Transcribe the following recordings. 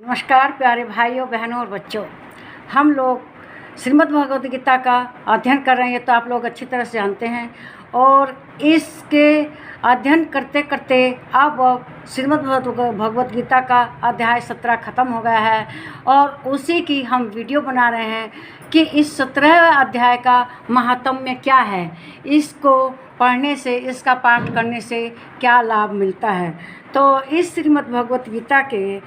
नमस्कार प्यारे भाइयों बहनों और बच्चों। हम लोग श्रीमद् भगवद गीता का अध्ययन कर रहे हैं, तो आप लोग अच्छी तरह से जानते हैं। और इसके अध्ययन करते करते अब श्रीमद् भगवद गीता का अध्याय 17 ख़त्म हो गया है और उसी की हम वीडियो बना रहे हैं कि इस 17वें अध्याय का महात्म्य क्या है, इसको पढ़ने से, इसका पाठ करने से क्या लाभ मिलता है। तो इस श्रीमद् भगवद गीता के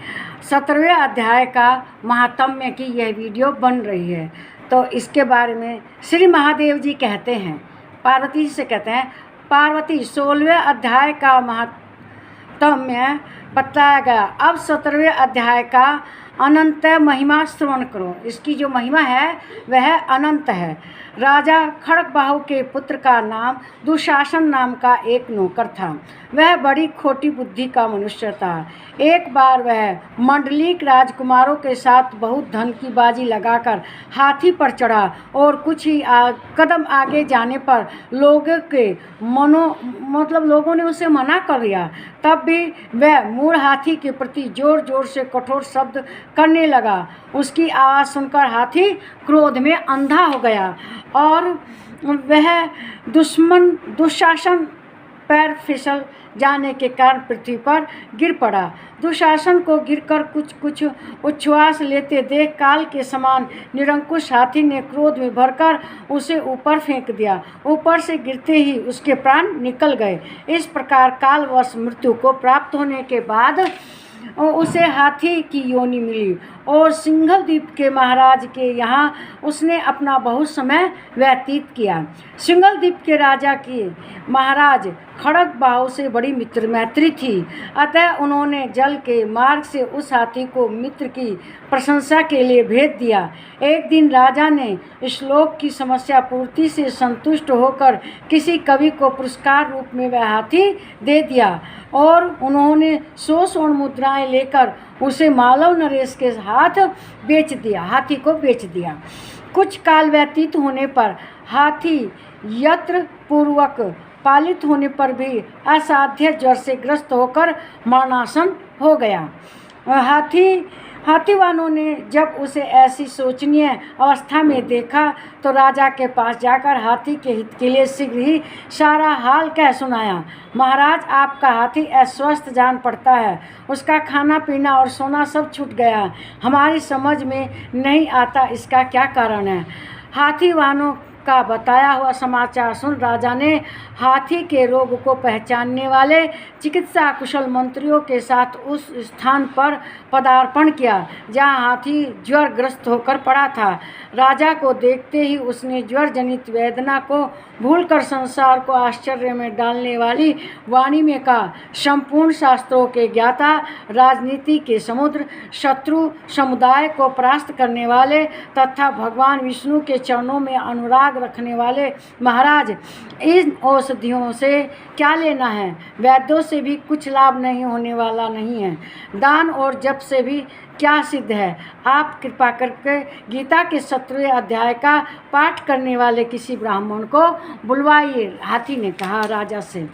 17वें अध्याय का महात्म्य की यह वीडियो बन रही है। तो इसके बारे में श्री महादेव जी कहते हैं, पार्वती जी से कहते हैं, पार्वती 16वें अध्याय का महात्म्य बताया गया। अब 17वें अध्याय का अनंत महिमा श्रवण करो। इसकी जो महिमा है वह अनंत है। राजा खड़गबाहु के पुत्र का नाम दुशासन नाम का एक नौकर था। वह बड़ी खोटी बुद्धि का मनुष्य था। एक बार वह मंडलीक राजकुमारों के साथ बहुत धन की बाजी लगाकर हाथी पर चढ़ा और कुछ ही कदम आगे जाने पर लोगों ने उसे मना कर दिया। तब भी वह मूढ़ हाथी के प्रति जोर जोर से कठोर शब्द करने लगा। उसकी आवाज़ सुनकर हाथी क्रोध में अंधा हो गया और वह दुशासन पैर फिसल जाने के कारण पृथ्वी पर गिर पड़ा। दुशासन को गिरकर कुछ उच्छ्वास लेते देख काल के समान निरंकुश हाथी ने क्रोध में भरकर उसे ऊपर फेंक दिया। ऊपर से गिरते ही उसके प्राण निकल गए। इस प्रकार कालवश मृत्यु को प्राप्त होने के बाद उसे हाथी की योनि मिली और सिंघल द्वीप के महाराज के यहाँ उसने अपना बहुत समय व्यतीत किया। सिंघल द्वीप के राजा की महाराज खड़गबाहु से बड़ी मित्र मैत्री थी, अतः उन्होंने जल के मार्ग से उस हाथी को मित्र की प्रशंसा के लिए भेज दिया। एक दिन राजा ने श्लोक की समस्या पूर्ति से संतुष्ट होकर किसी कवि को पुरस्कार रूप में वह हाथी दे दिया और उन्होंने 100 स्वर्ण मुद्राएं लेकर उसे मालव नरेश के हाथी को बेच दिया। कुछ काल व्यतीत होने पर हाथी यत्र पूर्वक पालित होने पर भी असाध्य ज्वर से ग्रस्त होकर मरणासन हो गया। हाथीवानों ने जब उसे ऐसी शोचनीय अवस्था में देखा तो राजा के पास जाकर हाथी के हित के लिए शीघ्र ही सारा हाल कह सुनाया। महाराज, आपका हाथी अस्वस्थ जान पड़ता है। उसका खाना पीना और सोना सब छूट गया। हमारी समझ में नहीं आता इसका क्या कारण है। हाथीवानों का बताया हुआ समाचार सुन राजा ने हाथी के रोग को पहचानने वाले चिकित्सा कुशल मंत्रियों के साथ उस स्थान पर पदार्पण किया जहां हाथी ज्वर ग्रस्त होकर पड़ा था। राजा को देखते ही उसने ज्वर जनित वेदना को भूलकर संसार को आश्चर्य में डालने वाली वाणी में कहा, संपूर्ण शास्त्रों के ज्ञाता, राजनीति के समुद्र, शत्रु समुदाय को परास्त करने वाले तथा भगवान विष्णु के चरणों में अनुराग रखने वाले महाराज, इन औषधियों से क्या लेना है। वैद्यों से भी कुछ लाभ नहीं होने वाला नहीं है। दान और जप से भी क्या सिद्ध है। आप कृपा करके गीता के 17वें अध्याय का पाठ करने वाले किसी ब्राह्मण को बुलवाइए, हाथी ने कहा राजा से।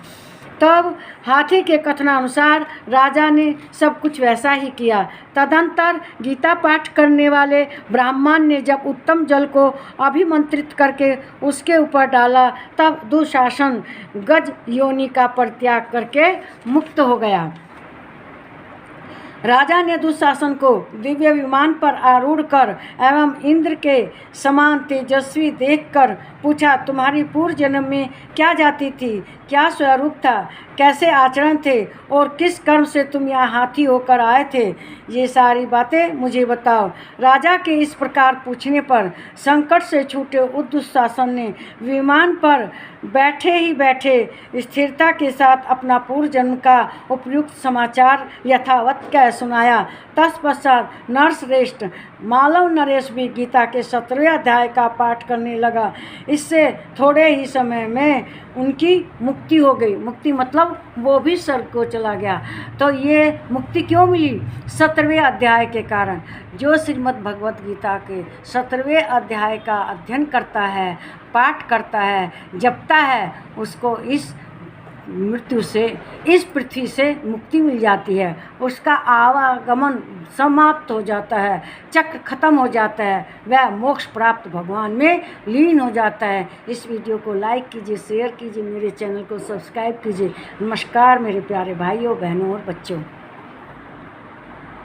तब हाथी के कथनानुसार राजा ने सब कुछ वैसा ही किया। तदंतर गीता पाठ करने वाले ब्राह्मण ने जब उत्तम जल को अभिमंत्रित करके उसके ऊपर डाला तब दुशासन गज योनि का परित्याग करके मुक्त हो गया। राजा ने दुशासन को दिव्य विमान पर आरूढ़ कर एवं इंद्र के समान तेजस्वी देखकर पूछा, तुम्हारी पूर्व जन्म में क्या जाति थी, क्या स्वरूप था, कैसे आचरण थे और किस कर्म से तुम यहाँ हाथी होकर आए थे, ये सारी बातें मुझे बताओ। राजा के इस प्रकार पूछने पर संकट से छूटे उस दुशासन ने विमान पर बैठे ही बैठे स्थिरता के साथ अपना पूर्व जन्म का उपयुक्त समाचार यथावत कह सुनाया। तत्पश्चात नरश्रेष्ठ मालव नरेश भी गीता के 17वें अध्याय का पाठ करने लगा। इससे थोड़े ही समय में उनकी मुक्ति हो गई। मुक्ति मतलब वो भी स्वर्ग को चला गया। तो ये मुक्ति क्यों मिली? 17वें अध्याय के कारण। जो श्रीमद् भगवद गीता के 17वें अध्याय का अध्ययन करता है, पाठ करता है, जपता है, उसको इस मृत्यु से, इस पृथ्वी से मुक्ति मिल जाती है, उसका आवागमन समाप्त हो जाता है, चक्र खत्म हो जाता है, वह मोक्ष प्राप्त भगवान में लीन हो जाता है। इस वीडियो को लाइक कीजिए, शेयर कीजिए, मेरे चैनल को सब्सक्राइब कीजिए। नमस्कार मेरे प्यारे भाइयों, बहनों और बच्चों।